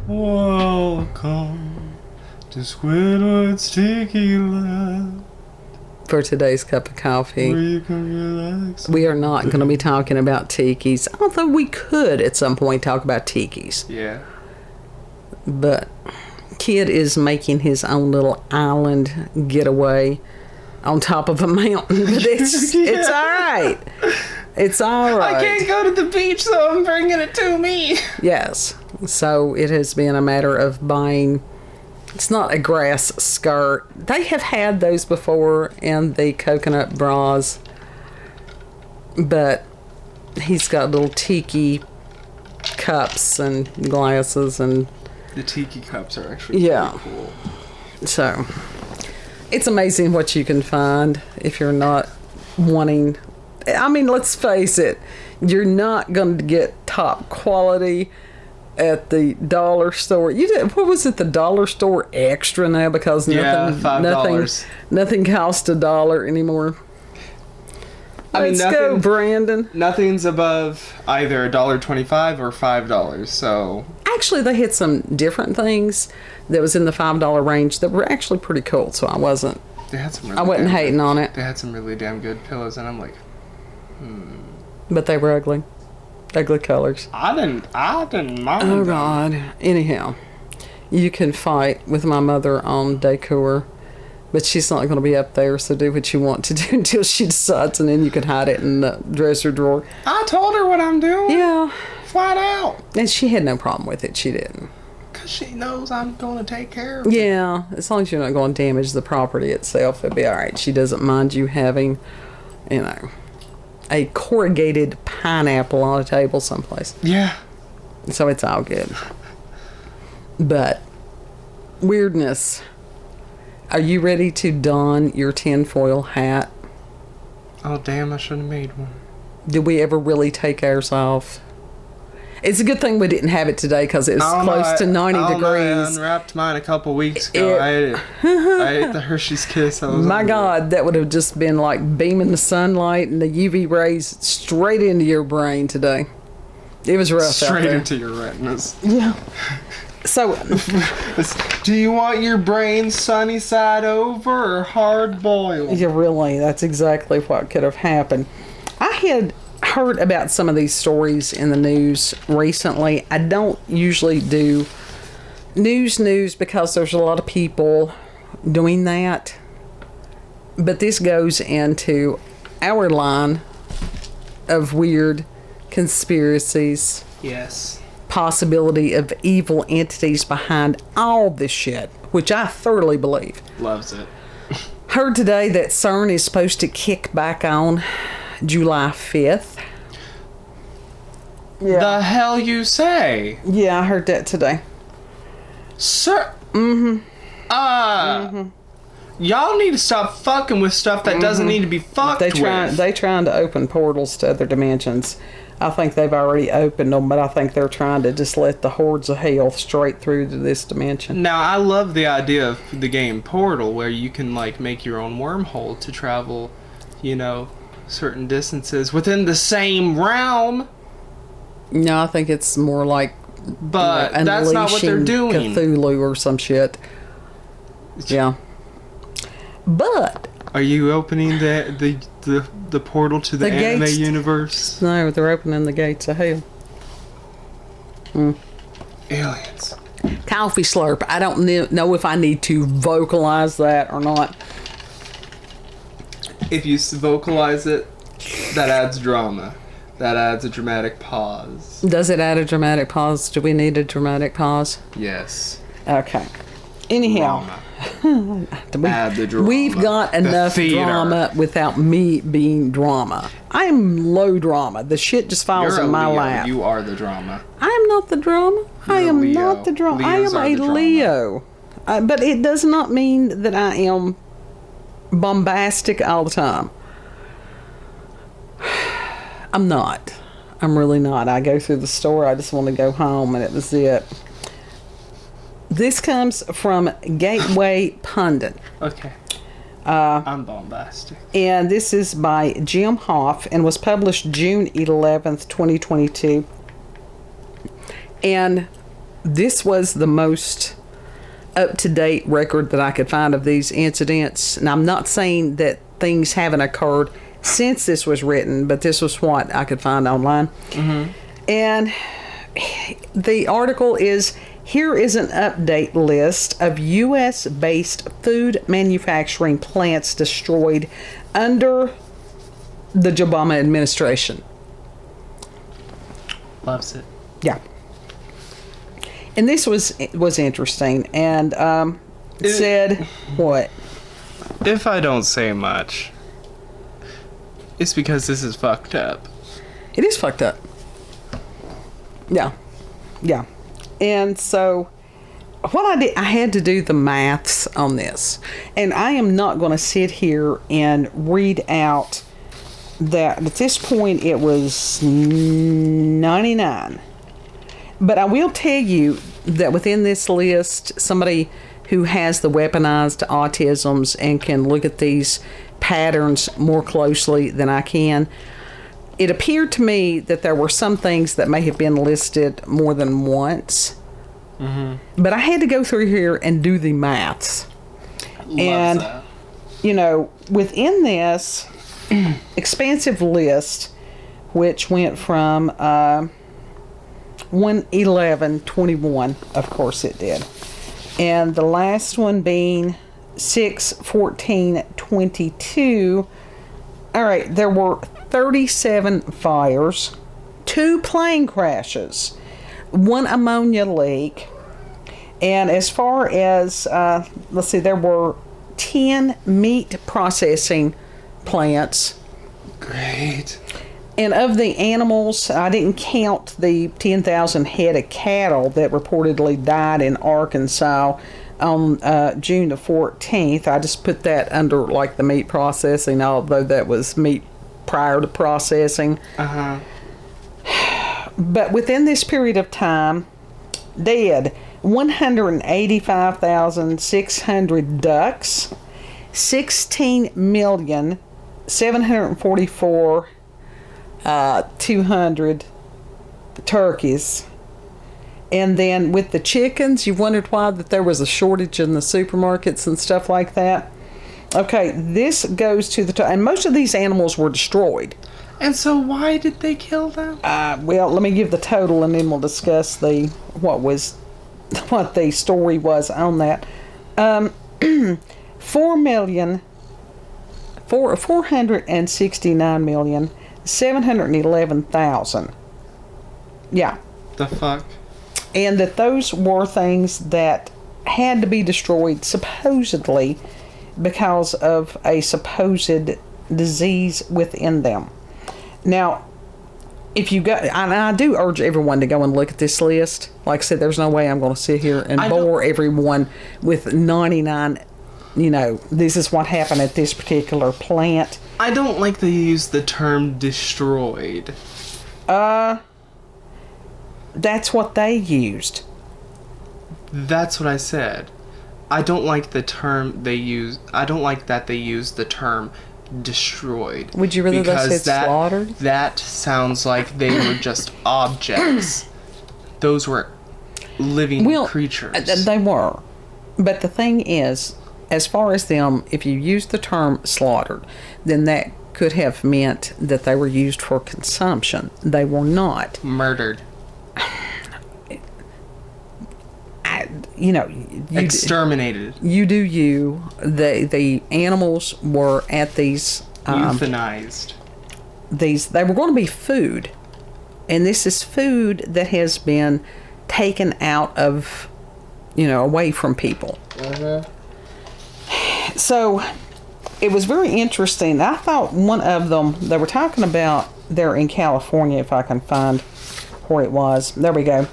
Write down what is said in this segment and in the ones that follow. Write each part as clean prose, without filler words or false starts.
Welcome to Squidward's Tiki Lab. For today's cup of coffee, Where you can relax. we are not going to be talking about tikis, although we could at some point talk about tikis. Yeah. But Kid is making his own little island getaway on top of a mountain. But it's all right. It's all right. I can't go to the beach, so I'm bringing it to me. Yes. So it has been a matter of buying. It's not a grass skirt. They have had those before in the coconut bras. But he's got little tiki cups and glasses and... The tiki cups are actually pretty cool. So, it's amazing what you can find if you're not wanting... I mean, let's face it. You're not going to get top quality at the dollar store. What was it? The dollar store extra now because nothing costs $1 anymore. Let's go, Brandon. Nothing's above either $1.25 or $5. So actually, they had some different things that was in the $5 range that were actually pretty cool. So I wasn't. They had some. I wasn't hating on it. They had some really damn good pillows, and I'm like, But they were ugly. Ugly colors. I didn't mind. Oh, them. God. Anyhow, you can fight with my mother on decor, but she's not going to be up there, so do what you want to do until she decides, and then you can hide it in the dresser drawer. I told her what I'm doing. Yeah. Flat out. And she had no problem with it. She didn't. Because she knows I'm going to take care of it. Yeah. As long as you're not going to damage the property itself, it'll be all right. She doesn't mind you having, a corrugated pineapple on a table someplace. Yeah. So it's all good. But weirdness. Are you ready to don your tinfoil hat? Oh, damn, I should have made one. Did we ever really take ours off? It's a good thing we didn't have it today because it was close to 90 degrees. I unwrapped mine a couple weeks ago. I ate it. I ate the Hershey's Kiss. My God, that would have just been like beaming the sunlight and the UV rays straight into your brain today. It was rough out there. Straight into your retinas. Yeah. So, do you want your brain sunny side over or hard boiled? yeah, really, that's exactly what could have happened. I had heard about some of these stories in the news recently. I don't usually do news because there's a lot of people doing that. But this goes into our line of weird conspiracies. Yes. Possibility of evil entities behind all this shit, which I thoroughly believe. Loves it. Heard today that CERN is supposed to kick back on July 5th. Yeah. The hell you say? Yeah, I heard that today. Sir. Y'all need to stop fucking with stuff that doesn't need to be fucked with. They trying to open portals to other dimensions. I think they've already opened them, but I think they're trying to just let the hordes of hell straight through to this dimension. Now, I love the idea of the game Portal, where you can, make your own wormhole to travel, certain distances within the same realm. No, I think it's more like... But that's not what they're doing. Cthulhu or some shit. Yeah. But... Are you opening the portal to the anime gates, universe? No, they're opening the gates of hell. Aliens. Coffee slurp. I don't know if I need to vocalize that or not. If you vocalize it, that adds drama. That adds a dramatic pause. Does it add a dramatic pause? Do we need a dramatic pause? Yes. Okay. Anyhow. Add the drama. We've got enough drama without me being drama. I am low drama. The shit just falls in my lap. You are the drama. I am not the drama. I am not the drama. I am a Leo. But it does not mean that I am bombastic all the time. I'm not. I'm really not. I go through the store. I just want to go home, and it was it. This comes from Gateway Pundint. Okay. I'm bombastic. And this is by Jim Hoft and was published June 11th, 2022. And this was the most up-to-date record that I could find of these incidents. And I'm not saying that things haven't occurred since this was written, but this was what I could find online. Mm-hmm. And the article is, here is an update list of U.S.-based food manufacturing plants destroyed under the Obama administration. Loves it. Yeah. And this was interesting. And it said, what? If I don't say much, it's because this is fucked up. It is fucked up. Yeah. Yeah. And so what I did, I had to do the maths on this. And I am not going to sit here and read out that at this point it was 99. But I will tell you that within this list, somebody who has the weaponized autisms and can look at these patterns more closely than I can, it appeared to me that there were some things that may have been listed more than once. Mm-hmm. But I had to go through here and do the maths. Loves that. You know, within this expansive list, which went from 1/11/21, of course it did, and the last one being 6/14/22. All right, there were 37 fires, 2 plane crashes, 1 ammonia leak, and as far as let's see, there were 10 meat processing plants. Great. And of the animals, I didn't count the 10,000 head of cattle that reportedly died in Arkansas on June the 14th. I just put that under like the meat processing, although that was meat prior to processing. Uh-huh. But within this period of time, dead 185,600 ducks, 16,744,200 turkeys. And then with the chickens, you wondered why that there was a shortage in the supermarkets and stuff like that. Okay, this goes to the and most of these animals were destroyed. And so why did they kill them? Well, let me give the total and then we'll discuss what the story was on that. 469,711,000. Yeah. The fuck? And that those were things that had to be destroyed supposedly because of a supposed disease within them. Now, if you go, and I do urge everyone to go and look at this list. Like I said, there's no way I'm going to sit here and bore everyone with 99, this is what happened at this particular plant. I don't like to use the term destroyed. That's what they used. That's what I said. I don't like the term they use. I don't like that they use the term destroyed. Would you rather they said slaughtered? That sounds like they were just objects. Those were living creatures. They were. But the thing is, as far as them, if you use the term slaughtered, then that could have meant that they were used for consumption. They were not. Murdered. Exterminated. You do you. The animals were at these euthanized. They were going to be food, and this is food that has been taken out of, away from people. Mm-hmm. So it was very interesting. I thought one of them, they were talking about there in California, if I can find where it was. There we go.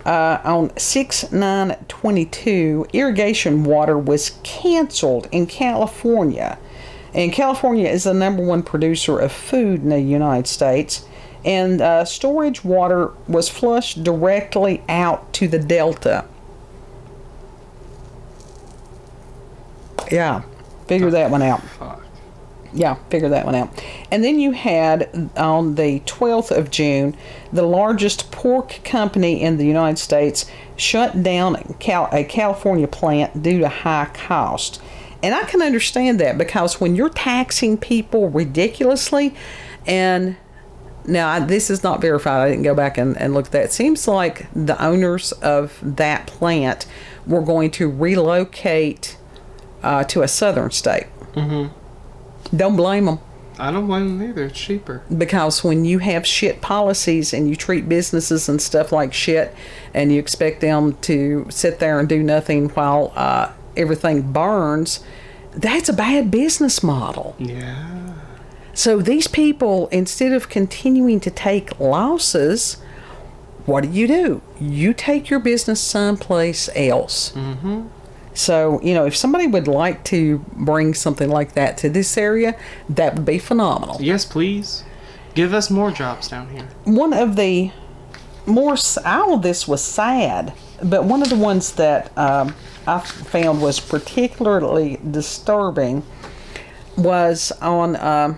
On 6/9/22, irrigation water was canceled in California. And California is the #1 producer of food in the United States. And storage water was flushed directly out to the Delta. Yeah, figure that one out. Fuck. Yeah, figure that one out. And then you had, on the 12th of June, the largest pork company in the United States shut down a California plant due to high cost. And I can understand that, because when you're taxing people ridiculously, and now this is not verified, I didn't go back and look at that. It seems like the owners of that plant were going to relocate to a southern state. Mm-hmm. Don't blame them. I don't blame them either. It's cheaper. Because when you have shit policies and you treat businesses and stuff like shit, and you expect them to sit there and do nothing while everything burns, that's a bad business model. Yeah. So these people, instead of continuing to take losses, what do? You take your business someplace else. Mm-hmm. So, if somebody would like to bring something like that to this area, that would be phenomenal. Yes, please. Give us more jobs down here. One of the all of this was sad, but one of the ones that I found was particularly disturbing was on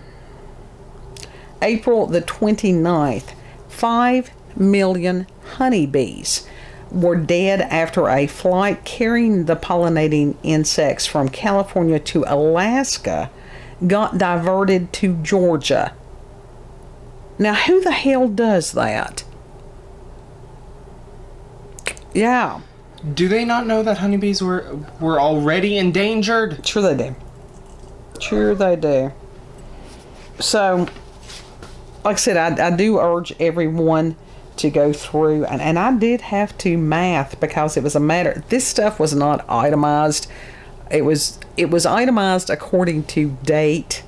April the 29th. 5 million honeybees were dead after a flight carrying the pollinating insects from California to Alaska got diverted to Georgia. Now, who the hell does that? Yeah. Do they not know that honeybees were already endangered? Sure they do. Sure they do. So, like I said, I do urge everyone to go through, and I did have to math, because it was a matter, this stuff was not itemized. It was itemized according to date,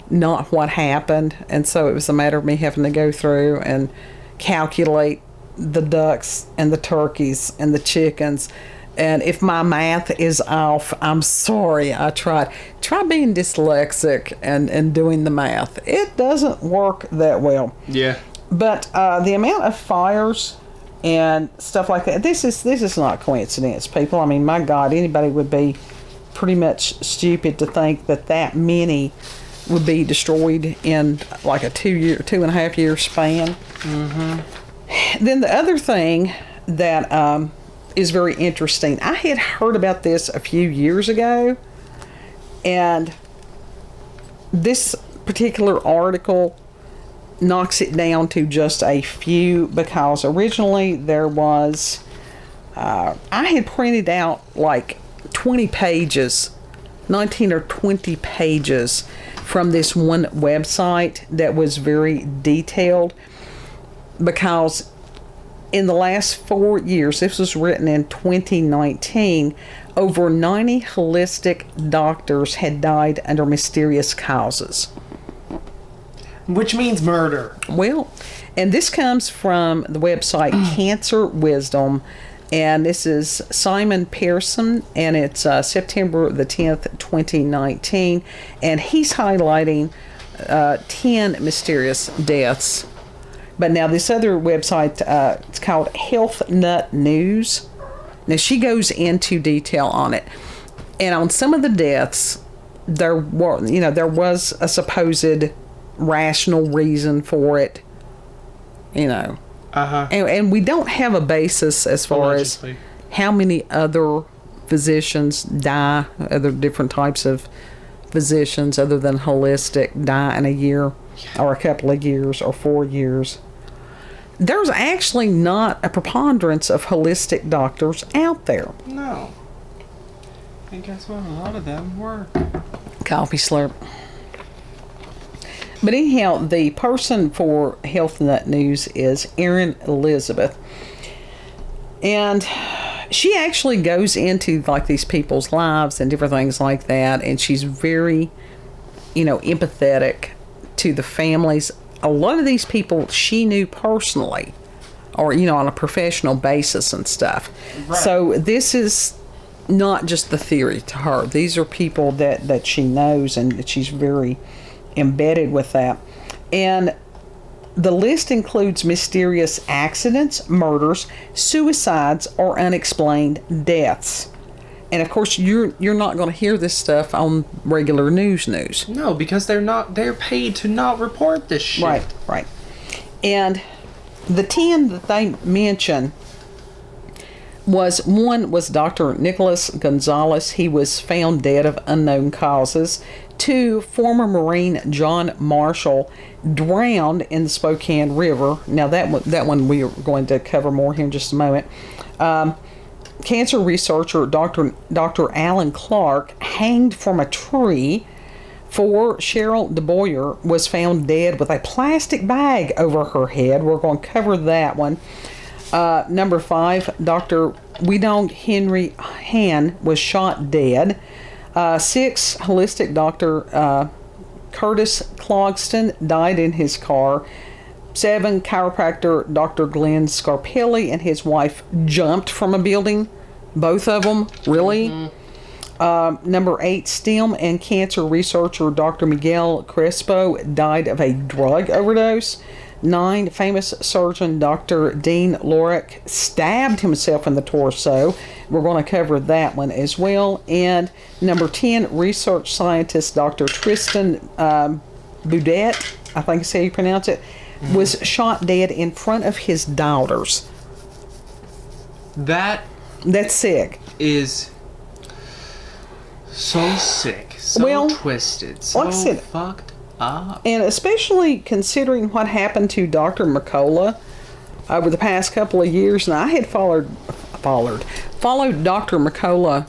not what happened, and so it was a matter of me having to go through and calculate the ducks and the turkeys and the chickens. And if my math is off, I'm sorry. I tried. Try being dyslexic and doing the math. It doesn't work that well. Yeah. But the amount of fires and stuff like that, this is not coincidence, people. I mean, my God, anybody would be pretty much stupid to think that many would be destroyed in like a 2.5 year span. Mm-hmm. Then the other thing that is very interesting, I had heard about this a few years ago, and this particular article knocks it down to just a few, because originally there was I had printed out like 20 pages, 19 or 20 pages from this one website that was very detailed, because in the last 4 years, this was written in 2019, over 90 holistic doctors had died under mysterious causes. Which means murder. Well, and this comes from the website Cancer Wisdom, and this is Simon Persson, and it's September the 10th, 2019, and he's highlighting 10 mysterious deaths. But now this other website, it's called Health Nut News. Now she goes into detail on it, and on some of the deaths, there was a supposed rational reason for it, Uh-huh. and we don't have a basis as far Allegedly. as how many other physicians die, other different types of physicians other than holistic die in a year or a couple of years or 4 years. There's actually not a preponderance of holistic doctors out there. No. And guess what? A lot of them work. Coffee slurp. But anyhow, the person for Health Nut News is Erin Elizabeth. And she actually goes into like these people's lives and different things like that. And she's very, empathetic to the families. A lot of these people she knew personally, or, on a professional basis and stuff. Right. So this is not just the theory to her. These are people that she knows, and that she's very embedded with that. And the list includes mysterious accidents, murders, suicides, or unexplained deaths. And of course, you're not going to hear this stuff on regular news. No, because they're paid to not report this shit. Right. And the 10 that they mention one was Dr. Nicholas Gonzalez. He was found dead of unknown causes. 2, former Marine John Marshall drowned in the Spokane River. Now that one we are going to cover more here in just a moment. Cancer researcher Dr. Alan Clark hanged from a tree. 4, Cheryl DeBoyer was found dead with a plastic bag over her head. We're going to cover that one. Number 5, Dr. Wedong Henry Han was shot dead. 6, holistic Dr. Curtis Clogston died in his car. 7, chiropractor Dr. Glenn Scarpelli and his wife jumped from a building. Both of them, really? Mm-hmm. Number 8, STEM and cancer researcher Dr. Miguel Crespo died of a drug overdose. 9, famous surgeon Dr. Dean Lorick stabbed himself in the torso. We're going to cover that one as well. And number 10, research scientist Dr. Tristan Boudet, I think is how you pronounce it, was shot dead in front of his daughters. That's sick. Is so sick, so twisted, so fucked up. And especially considering what happened to Dr. McCullough over the past couple of years. And I had followed Dr. McCullough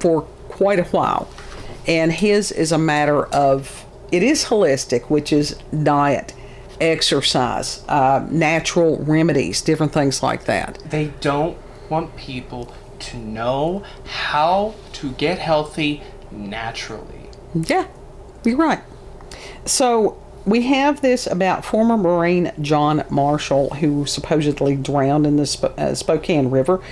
for quite a while. And his is a matter of, it is holistic, which is diet, exercise, natural remedies, different things like that. They don't want people to know how to get healthy naturally. Yeah, you're right. So we have this about former Marine John Marshall, who supposedly drowned in the Spokane River.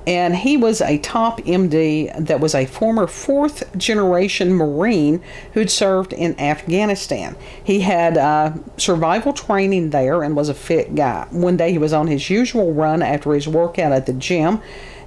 And he was a top MD that was a former 4th generation Marine who'd served in Afghanistan. He had survival training there and was a fit guy. One day he was on his usual run after his workout at the gym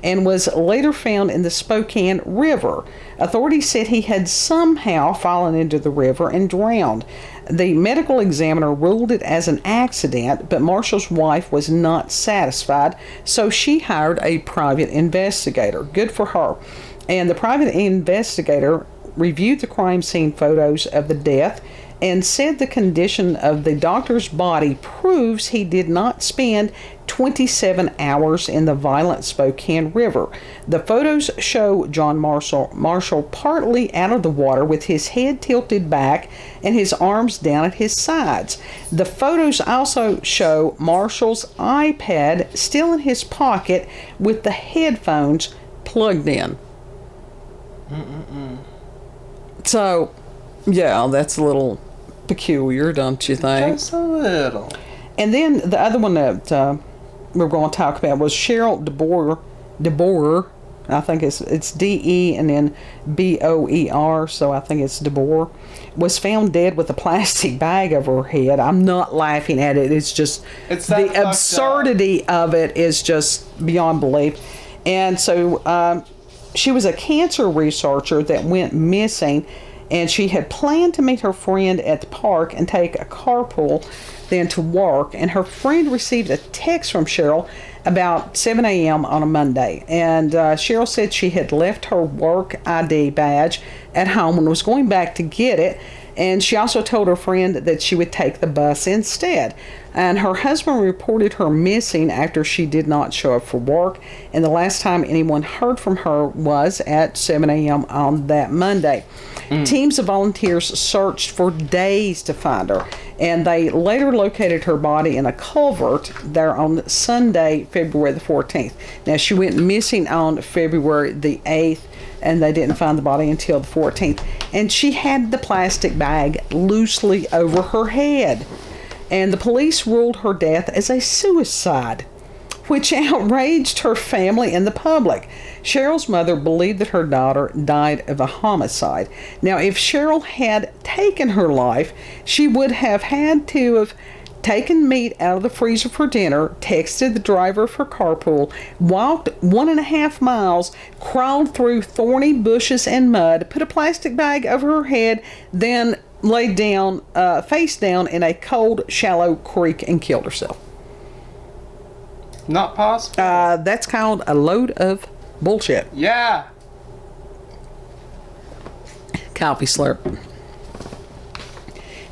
and was later found in the Spokane River. Authorities said he had somehow fallen into the river and drowned. The medical examiner ruled it as an accident, but Marshall's wife was not satisfied, so she hired a private investigator. Good for her. And the private investigator reviewed the crime scene photos of the death and said the condition of the doctor's body proves he did not spend 27 hours in the violent Spokane River. The photos show John Marshall partly out of the water with his head tilted back and his arms down at his sides. The photos also show Marshall's iPad still in his pocket with the headphones plugged in. So, yeah, that's a little peculiar, don't you think? Just a little. And then the other one that we're going to talk about was Cheryl DeBoer. I think it's D-E and then B-O-E-R, so I think it's DeBoer, was found dead with a plastic bag over her head. I'm not laughing at it. It's just the absurdity of it is just beyond belief. And so she was a cancer researcher that went missing, and she had planned to meet her friend at the park and take a carpool then to work. And her friend received a text from Cheryl about 7 a.m. on a Monday. And Cheryl said she had left her work ID badge at home and was going back to get it. And she also told her friend that she would take the bus instead. And her husband reported her missing after she did not show up for work. And the last time anyone heard from her was at 7 a.m. on that Monday. Teams of volunteers searched for days to find her. And they later located her body in a culvert there on Sunday, February the 14th. Now, she went missing on February the 8th, and they didn't find the body until the 14th. And she had the plastic bag loosely over her head. And the police ruled her death as a suicide, which outraged her family and the public. Cheryl's mother believed that her daughter died of a homicide. Now, if Cheryl had taken her life, she would have had to have taken meat out of the freezer for dinner, texted the driver for carpool, walked 1.5 miles, crawled through thorny bushes and mud, put a plastic bag over her head, then laid down, face down in a cold, shallow creek and killed herself. Not possible. That's called a load of bullshit. Yeah. Coffee slurp.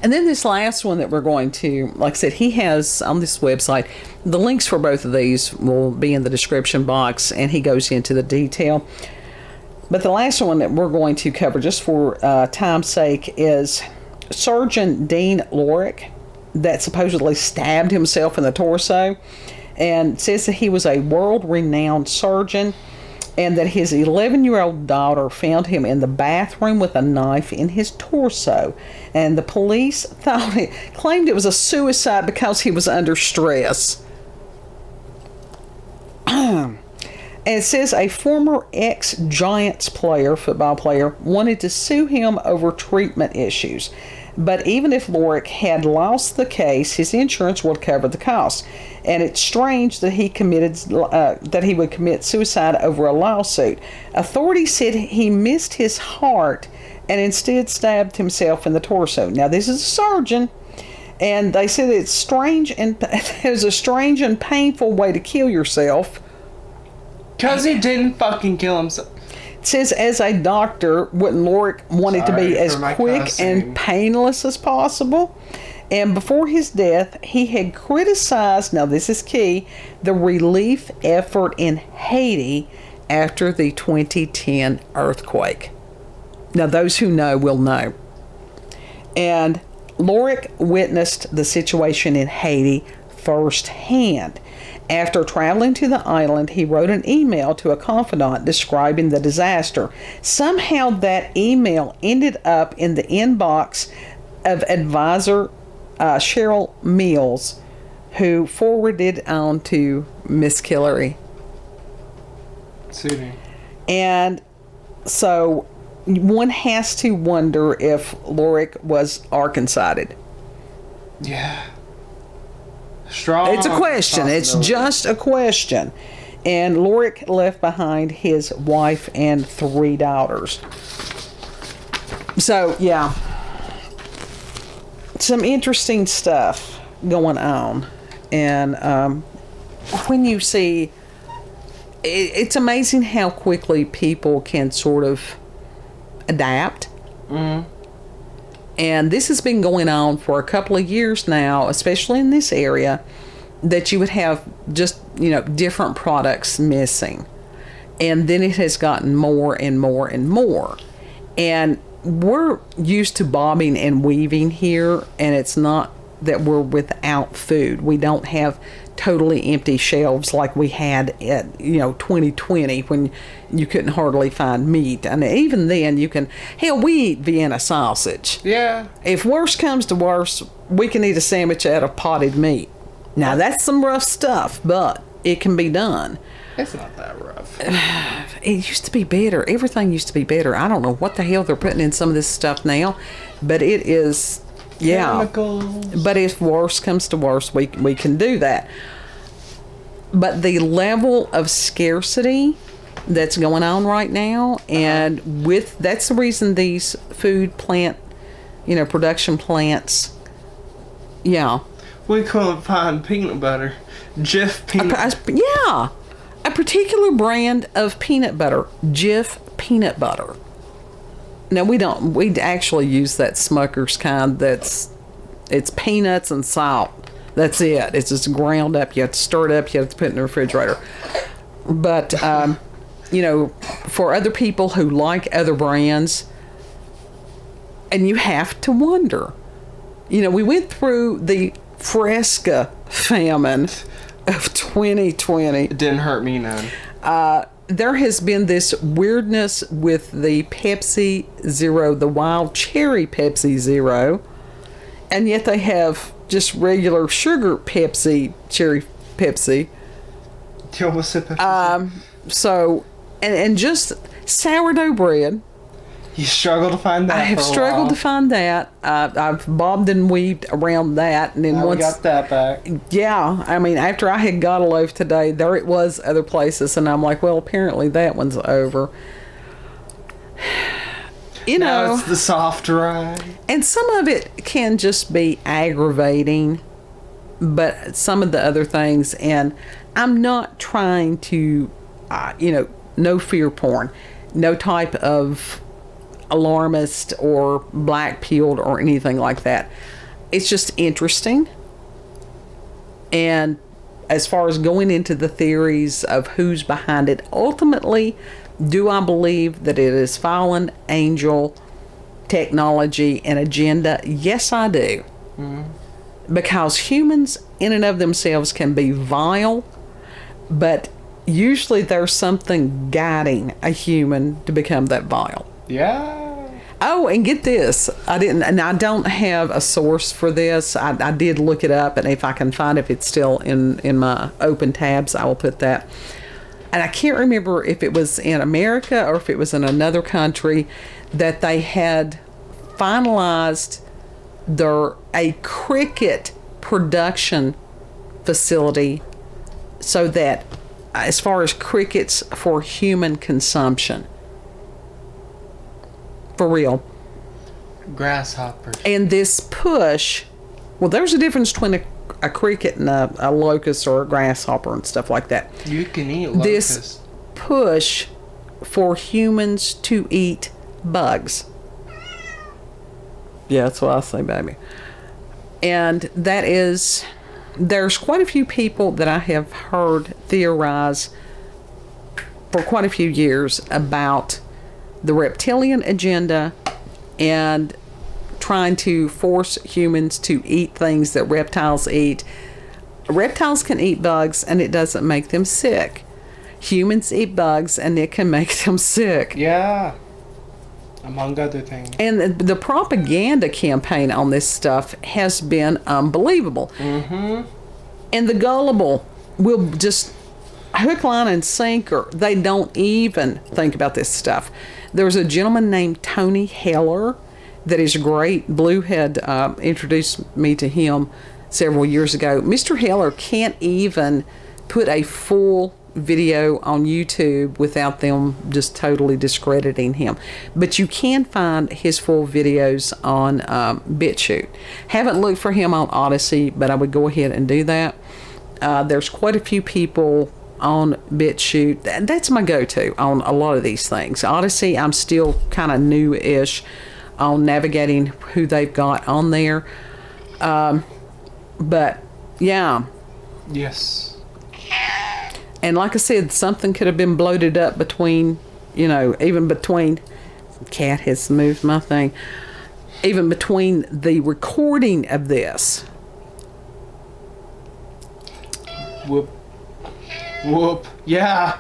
And then this last one that we're going to, like I said, he has on this website, the links for both of these will be in the description box, and he goes into the detail. But the last one that we're going to cover, just for time's sake, is Surgeon Dean Lorick, that supposedly stabbed himself in the torso, and says that he was a world-renowned surgeon, and that his 11-year-old daughter found him in the bathroom with a knife in his torso. And the police claimed it was a suicide because he was under stress. And it says a former ex-Giants player, football player, wanted to sue him over treatment issues. But even if Lorick had lost the case, his insurance would cover the cost. And it's strange that he would commit suicide over a lawsuit. Authorities said he missed his heart and instead stabbed himself in the torso. Now, this is a surgeon, and they said it's strange, and it was a strange and painful way to kill yourself. Because he didn't fucking kill himself. It says, as a doctor, wouldn't Lorick want it to be as quick and painless as possible? And before his death, he had criticized, now this is key, the relief effort in Haiti after the 2010 earthquake. Now, those who know will know. And Lorick witnessed the situation in Haiti firsthand. After traveling to the island, he wrote an email to a confidant describing the disaster. Somehow that email ended up in the inbox of advisor Cheryl Mills, who forwarded on to Miss Hillary. Soothing. And so one has to wonder if Lorick was Arkansaded. Yeah. Strong. It's a question. It's just a question. And Lorick left behind his wife and 3 daughters. So, yeah. Some interesting stuff going on. And when you see... It's amazing how quickly people can sort of adapt. Mm-hmm. And this has been going on for a couple of years now, especially in this area, that you would have just, different products missing. And then it has gotten more and more and more. And we're used to bobbing and weaving here, and it's not that we're without food. We don't have totally empty shelves like we had at 2020 when you couldn't hardly find meat. And even then we eat Vienna sausage. Yeah. If worse comes to worse, we can eat a sandwich out of potted meat. Now that's some rough stuff, but it can be done. It's not that rough. It used to be better. Everything used to be better. I don't know what the hell they're putting in some of this stuff now, but it is... Yeah, Chemicals. But if worse comes to worse, we can do that. But the level of scarcity that's going on right now, and that's the reason these food plant, production plants, yeah. We couldn't find peanut butter. Jif peanut. Yeah, a particular brand of peanut butter, Jif peanut butter. No, we don't. We actually use that Smucker's kind. It's peanuts and salt. That's it. It's just ground up. You have to stir it up. You have to put it in the refrigerator. But, for other people who like other brands, and you have to wonder. We went through the Fresca famine of 2020. It didn't hurt me none. There has been this weirdness with the Pepsi Zero, the wild cherry Pepsi Zero, and yet they have just regular sugar Pepsi, cherry Pepsi. Pepsi. So, and just sourdough bread. You struggle to find that. I have for a struggled to while. find that. I've bobbed and weaved around that, and then Now we once got that back. yeah, I mean, after I had got a loaf today, there it was other places, and I'm like, well, apparently that one's over. You Now know, it's the soft ride. and some of it can just be aggravating, but some of the other things, and I'm not trying to, no fear porn, no type of alarmist or black pilled or anything like that. It's just interesting. And as far as going into the theories of who's behind it, ultimately, do I believe that it is fallen angel technology and agenda? Yes, I do. Because humans in and of themselves can be vile, but usually there's something guiding a human to become that vile. Yeah. Oh, and get this. I don't have a source for this. I did look it up, and if I can find if it's still in my open tabs, I will put that. And I can't remember if it was in America or if it was in another country that they had finalized a cricket production facility so that as far as crickets for human consumption. For real. Grasshoppers. And this push, well, there's a difference between a cricket and a locust or a grasshopper and stuff like that. You can eat locusts. This push for humans to eat bugs. Yeah, that's what I say, baby. And there's quite a few people that I have heard theorize for quite a few years about the reptilian agenda and trying to force humans to eat things that reptiles eat. Reptiles can eat bugs and it doesn't make them sick. Humans eat bugs and it can make them sick. Yeah. Among other things. And the propaganda campaign on this stuff has been unbelievable. Mm-hmm. And the gullible will just hook, line, and sinker. They don't even think about this stuff. There's a gentleman named Tony Heller that is great. Blue had introduced me to him several years ago. Mr. Heller can't even put a full video on YouTube without them just totally discrediting him. But you can find his full videos on BitChute. Haven't looked for him on Odyssey, but I would go ahead and do that. There's quite a few people on BitChute. That's my go-to on a lot of these things. Odyssey, I'm still kind of new-ish on navigating who they've got on there. But, yeah. Yes. And like I said, something could have been bloated up between, even between... Cat has moved my thing. Even between the recording of this. Whoop. Whoop. Yeah.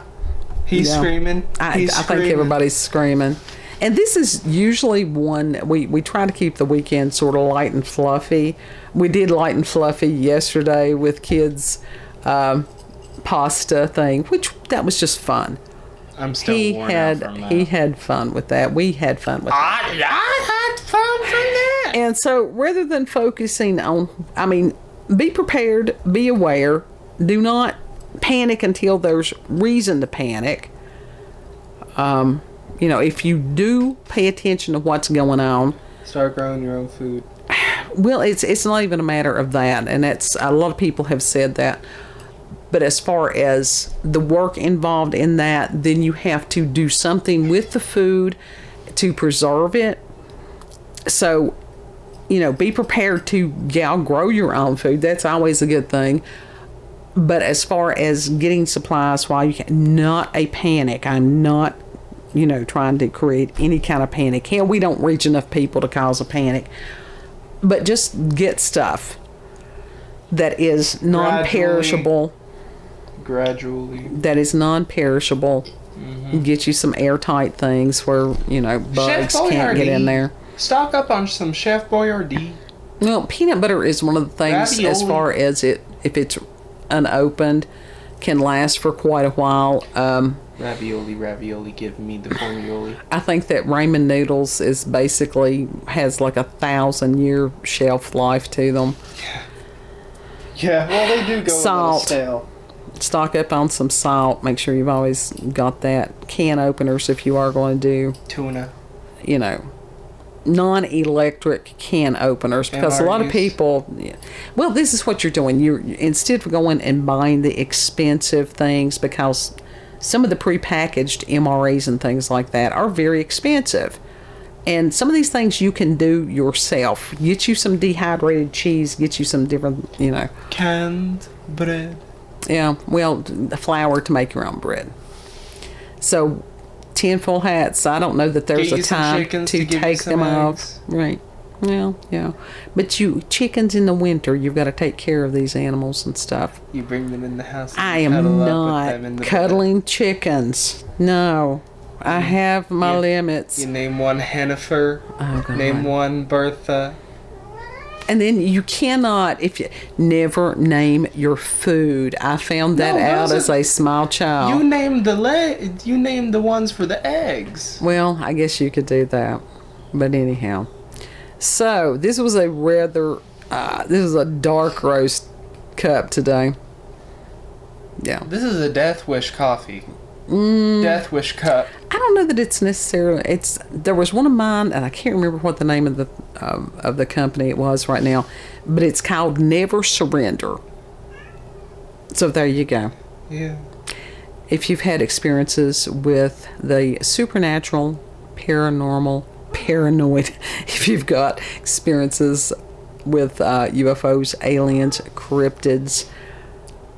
He's screaming. I think everybody's screaming. And this is usually one, we try to keep the weekend sort of light and fluffy. We did light and fluffy yesterday with kids' pasta thing, which that was just fun. I'm still worn out from that. He had fun with that. We had fun with that. I had fun from that. And so rather than focusing on, be prepared, be aware, do not panic until there's reason to panic. If you do pay attention to what's going on, start growing your own food. Well, it's not even a matter of that, and that's a lot of people have said that. But as far as the work involved in that, then you have to do something with the food to preserve it. So, be prepared to grow your own food. That's always a good thing. But as far as getting supplies, while you can, not a panic. I'm not, trying to create any kind of panic. Hell, we don't reach enough people to cause a panic. But just get stuff that is non-perishable. Gradually. That is non-perishable. Mm-hmm. Get you some airtight things where, bugs can't get in there. Stock up on some Chef Boyardee. Well, peanut butter is one of the things Ravioli. As far as if it's unopened, can last for quite a while. Ravioli, give me the formioli. I think that ramen noodles is basically has like 1,000-year shelf life to them. Yeah, well, they do go Salt. a little stale. Stock up on some salt. Make sure you've always got that. Can openers if you are going to do, Tuna. you know, non-electric can openers, because a lot of MREs. people, well, this is what you're doing. You're, instead of going and buying the expensive things, because some of the prepackaged MREs and things like that are very expensive. And some of these things you can do yourself. Get you some dehydrated cheese, get you some different, you know. Canned bread. Yeah, well, the flour to make your own bread. So, tinfoil hats, I don't know that there's Get a you some time chickens to to give you take some them off. eggs. Right. Well, yeah. But chickens in the winter, you've got to take care of these animals and stuff. You bring them in the house. And I you am cuddle up with them in not the cuddling chickens. No. I have my limits. You name one Hennifer. Oh, God. Name one Bertha. And then you cannot, if you never name your food. I found that No, out those as are- a small child. You named You named the ones for the eggs. Well, I guess you could do that. But anyhow. So, this was a rather, this is a dark roast cup today. Yeah. This is a Death Wish coffee. Death Wish cup. I don't know that it's necessarily, there was one of mine, and I can't remember what the name of the company it was right now, but it's called Never Surrender. So there you go. Yeah. If you've had experiences with the supernatural, paranormal, paranoid, if you've got experiences with UFOs, aliens, cryptids,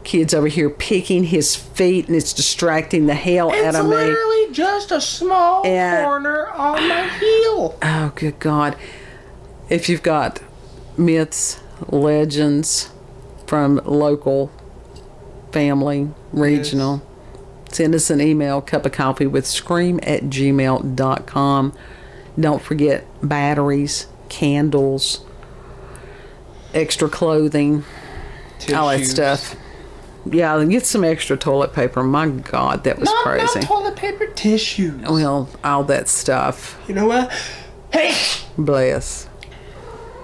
kids over here picking his feet and it's distracting the hell out of me. It's literally just a small corner on my heel. Oh, good God. If you've got myths, legends from local, family, regional, send us an email, cupofcoffeewithscream@gmail.com. Don't forget batteries, candles, extra clothing, all that Tissues. stuff. Yeah, get some extra toilet paper. My God, that was crazy. Not toilet paper, tissues. Well, all that stuff. You know what? Hey! Bless.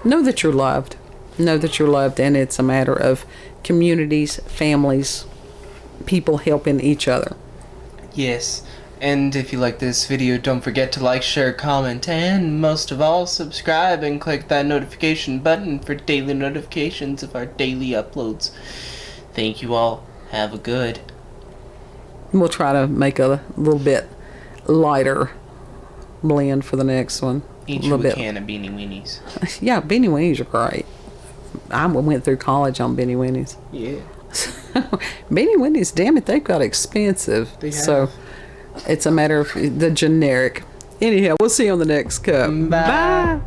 Know that you're loved. Know that you're loved, and it's a matter of communities, families, people helping each other. Yes. And if you like this video, don't forget to like, share, comment, and most of all, subscribe and click that notification button for daily notifications of our daily uploads. Thank you all. Have a good. We'll try to make a little bit lighter blend for the next one. Eat a you little a bit. can of Beanie Weenies. Yeah, Beanie Weenies are great. I went through college on Beanie Weenies. Yeah. Beanie Weenies, damn it, they've got expensive. They have. So it's a matter of the generic. Anyhow, we'll see you on the next cup. Bye. Bye.